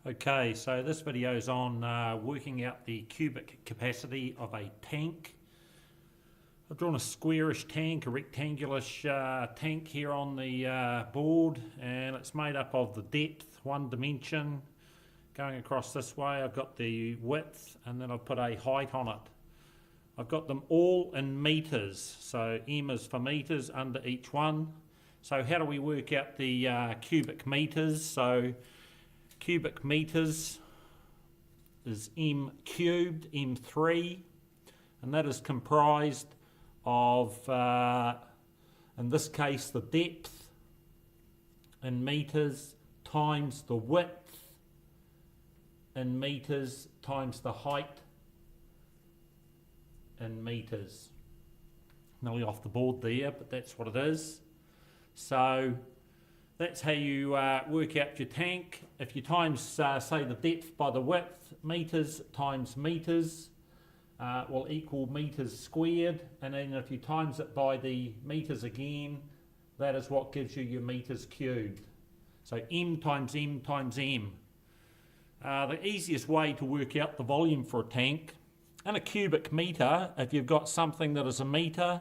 Okay, so this video is on working out the cubic capacity of a tank. I've drawn a squarish tank, a rectangular tank here on the board, and it's made up of the depth, one dimension, going across this way. I've got the width, and then I've put a height on it. I've got them all in meters, so M is for meters under each one. So how do we work out the cubic meters? So cubic meters is M cubed, M3, and that is comprised of, in this case, the depth in meters times the width in meters times the height in meters. Nearly off the board there, but that's what it is. So that's how you work out your tank. If you times, say, the depth by the width, meters times meters will equal meters squared, and then if you times it by the meters again, that is what gives you your meters cubed. So M times M times M. The easiest way to work out the volume for a tank, in a cubic meter, if you've got something that is a meter,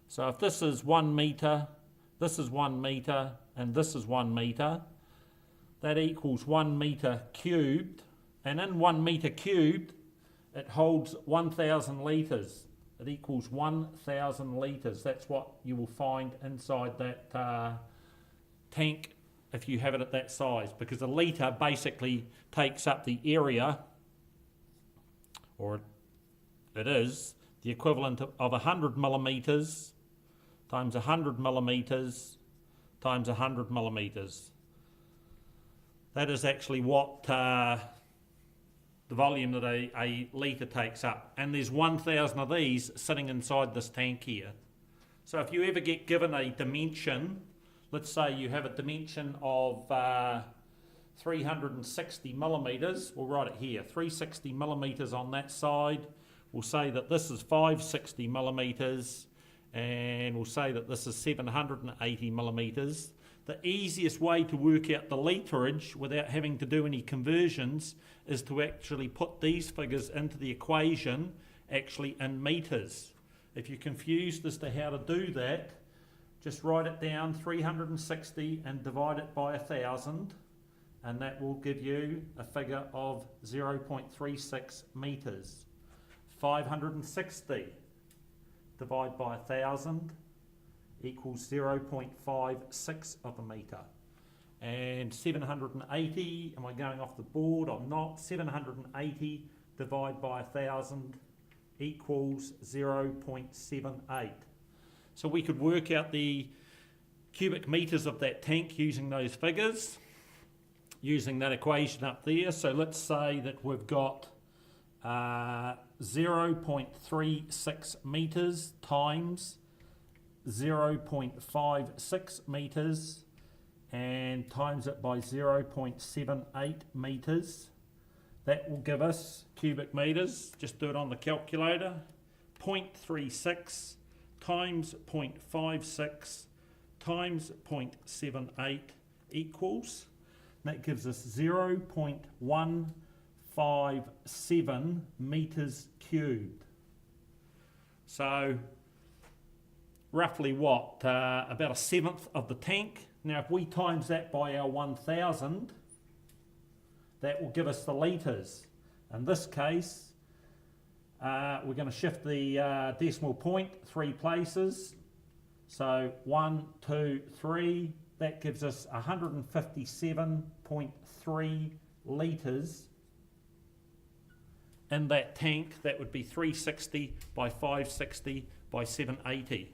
so if this is 1 meter, this is 1 meter, and this is 1 meter, that equals 1 meter cubed, and in 1 meter cubed, it holds 1,000 litres. It equals 1,000 litres. That's what you will find inside that tank if you have it at that size, because a litre basically takes up the area, or it is the equivalent of 100 millimetres times 100 millimetres times 100 millimetres. That is actually what the volume that a litre takes up. And there's 1,000 of these sitting inside this tank here. So if you ever get given a dimension, let's say you have a dimension of 360 millimetres, we'll write it here, 360 millimetres on that side. We'll say that this is 560 millimetres, and we'll say that this is 780 millimetres. The easiest way to work out the literage without having to do any conversions is to actually put these figures into the equation actually in metres. If you're confused as to how to do that, just write it down, 360, and divide it by 1,000, and that will give you a figure of 0.36 metres. 560 divided by 1,000 equals 0.56 of a metre. And 780, am I going off the board? I'm not. 780 divided by 1,000 equals 0.78. So we could work out the cubic metres of that tank using those figures, using that equation up there. So let's say that we've got 0.36 metres times 0.56 metres and times it by 0.78 metres. That will give us cubic metres, just do it on the calculator, 0.36 times 0.56 times 0.78 equals, that gives us 0.157 metres cubed. So roughly what, about a seventh of the tank. Now if we times that by our 1,000, that will give us the litres. In this case, we're going to shift the decimal point 3 places. So 1, 2, 3, that gives us 157.3 litres in that tank. That would be 360 by 560 by 780.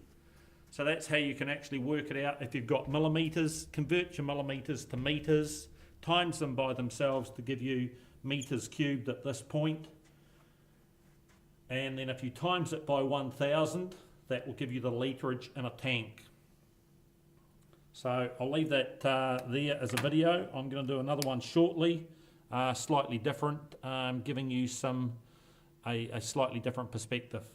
So that's how you can actually work it out. If you've got millimetres, convert your millimetres to metres, times them by themselves to give you metres cubed at this point. And then if you times it by 1,000, that will give you the literage in a tank. So I'll leave that there as a video. I'm going to do another one shortly, slightly different, giving you a slightly different perspective.